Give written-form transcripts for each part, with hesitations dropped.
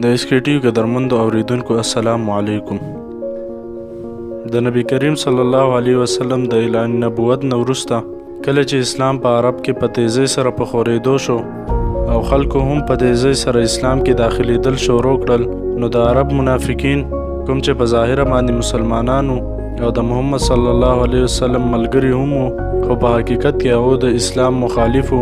د SKTU قدرمندو اوریدونکو السلام علیکم. د نبی کریم صلی الله علیه وسلم د اعلان نبوت نه وروسته کله چې اسلام په عرب کې په تیزی سره په خورېدو شو او خلکو هم په تیزی سره اسلام کې داخلېدل شروع کړل، نو د عرب منافقین کوم چې په ظاهره باندې مسلمانانو او د محمد صلی الله علیه وسلم ملګري هم خو په حقیقت کې هغه د اسلام مخالفو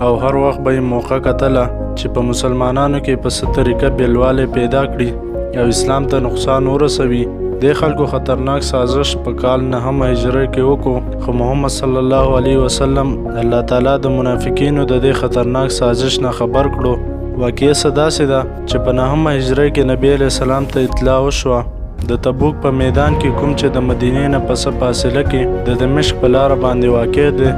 او هر وخت به یې موقع کتله چې په مسلمانانو کې په څه طریقه بېلوالی پیدا کړي او اسلام ته نقصان ورسوي. دې خلکو خطرناک سازش په کال 9 هجري کې وکړو، خو محمد صلی الله علیه وسلم الله تعالی د منافقینو د دې خطرناک سازش نه خبر کړو. واقعه څه داسې ده چې په 9 هجري کې نبی علیه السلام ته اطلاع وشوه د تبوک په میدان کې کوم چې د مدینې نه په څه فاصله کې د دمشق په لاره باندې واقع دی،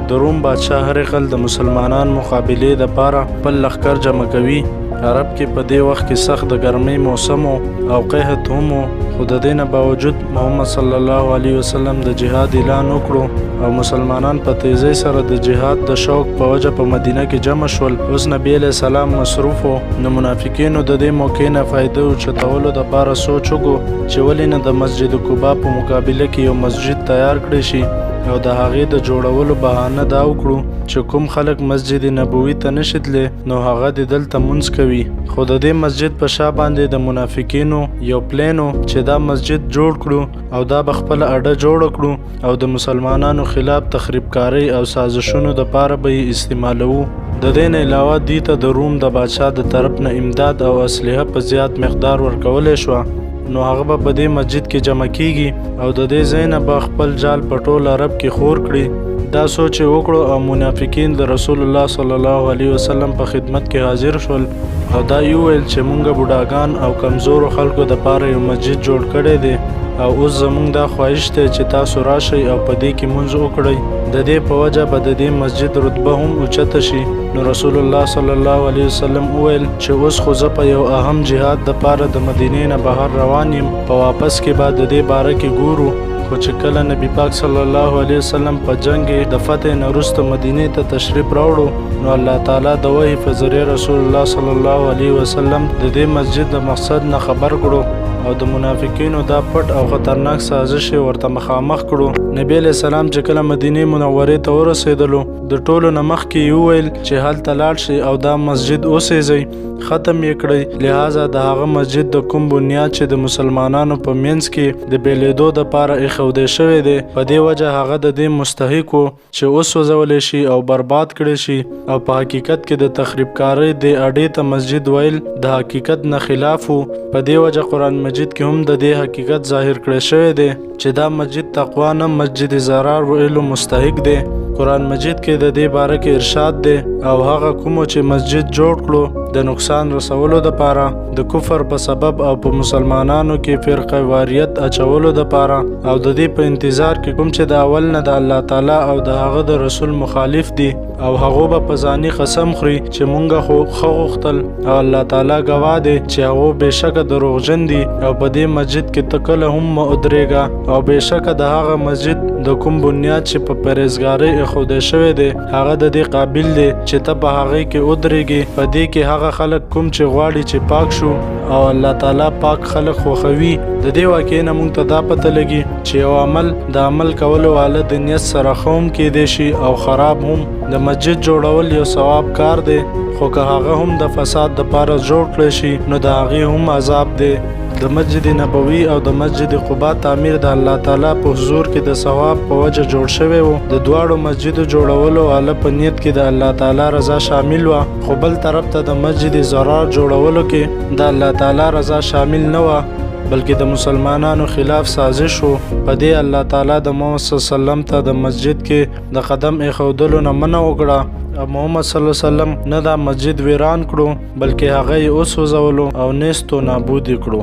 د روم بادشاه هرقل د مسلمانان مقابلې دپاره خپل لښکر جمع کوي. عرب کې په دې وخت کې سخت د ګرمۍ موسم او قحط هم و، خو د دې نه باوجود محمد صلی الله علیه وسلم د جهاد اعلان وکړو او مسلمانان په تیزی سره د جهاد د شوق په وجه په مدینه کې جمع شول. اوس نبی علیه السلام مصروف و، نو منافقینو د دې موقع نه فایده اوچتولو دپاره سوچ وکړو چې ولې نه د مسجد قبا په مقابله کې یو مسجد تیار کړی شي او د هغې د جوړولو بهانه دا وکړو چې کوم خلک مسجد نبوي ته نشي تللی نو هغه د دلته مونځ کوي. خو د دې مسجد په شا باندې د منافقینو یو پلینو چې دا مسجد جوړ کړو او دا به خپله اډه جوړه کړو او د مسلمانانو خلاف تخریبکارۍ او سازشونو دپاره به یې استعمالوو. د دې نه علاوه دوی ته د روم د بادشاه د طرف نه امداد او اسلحه په زیات مقدار ورکولی شوه، نو هغه به په دې مسجد کې جمع کیږي او د دې ځای نه به خپل جال په ټول عرب کې خور کړي. دا سوچ یې وکړو او منافقین د رسول الله صلی الله علیه وسلم په خدمت کې حاضر شول او دا یې وویل چې مونږ بوډاګان او کمزورو خلکو دپاره یو مسجد جوړ کړی دی او اوس زمونږ دا خواهش دی چې تاسو راشئ او په دې کې مونځ وکړئ. د دې په وجه به د دې مسجد رتبه هم اوچته شي. نو رسول الله صلی الله علیه وسلم وویل چې اوس خو زه په یو اهم جهاد دپاره د مدینې نه بهر روان یم، په واپس کې به د دې باره کې ګورو. خو چې کله نبی پاک صلی الله علیه وسلم په جنگ د فتح نه وروسته مدینې ته تشریف راوړو، نو الله تعالی د وحی په ذریعه رسول الله صلی الله علیه وسلم د دې مسجد د مقصد نه خبر کړو او د منافقینو دا پټ او خطرناک سازش ورته مخامخ کړو. نبی علیه السلام چې کله مدینې منورې ته ورسېدلو د ټولو نه مخکې یې وویل چې هلته لاړ شئ او دا مسجد وسېزئ، ختم یې کړئ. لہذا د هغه مسجد د کوم بنیاد چې د مسلمانانو په منځ کې د بیلېدو دپاره ایښودی شوی دی، په دې وجه هغه د دې مستحق و چې وسوځولی شي او برباد کړی شي او په حقیقت کې د تخریبکارۍ دې اډې ته مسجد ویل د حقیقت نه خلاف و. په دې وجه قرآن مجید کې هم د دې حقیقت ظاهر کړی شوی دی چې دا مسجد تقوا نه مسجد ضرار ویلو مستحق دی. قرآن مجید کې د دې باره کې ارشاد دی او هغه کومو چې مسجد جوړ کړو د نقصان رسولو دپاره، د کفر په سبب او په مسلمانانو کې فرقه واریت اچولو دپاره او د دې په انتظار کې کوم چې د اول نه د الله تعالی او د هغه د رسول مخالف دي او هغه به په ځاني قسم خوري چې مونږ خو ښه غوښتل او الله تعالی ګواه دی چې هغه بېشکه دروغجن دي او په دې مسجد کې ته کله هم مه ودرېږه او بېشکه د هغه مسجد د کوم بنیاد چې په پرهیزګارۍ ایښودی شوی دی هغه د دې قابل دی چې ته په هغې کې ودرېږې. په دې کې هغه خلک کوم چې غواړي چې پاک شو او الله تعالی پاک خلک خوښوي. د دې واقعې نه موږ ته دا پته لګي چې یو عمل د عمل کولو واله د نیت سره ښه هم کیدی شي او خراب هم. د مسجد جوړول یو ثواب کار دی، خو که هغه هم د فساد دپاره جوړ کړی شي نو د هغې هم عذاب دی. د مسجد نبوي او د مسجد قبا تعمیر د الله تعالی په حضور کې د ثواب په وجه جوړ شوی و. د دواړو مسجدو جوړولو والا په نیت کې د الله تعالی رضا شامل وه، خو بل طرف ته د مسجد ضرار جوړولو کې د الله تعالی رضا شامل نه وه بلکې د مسلمانانو خلاف سازش و. په دې الله تعالی د محمد صلی الله علیه وسلم ته د مسجد کې د قدم ایښودلو نه منع وکړه او محمد صلی الله علیه وسلم نه دا مسجد ویران کړو بلکې هغه یې وسوځولو او نیست و نابود یې کړو.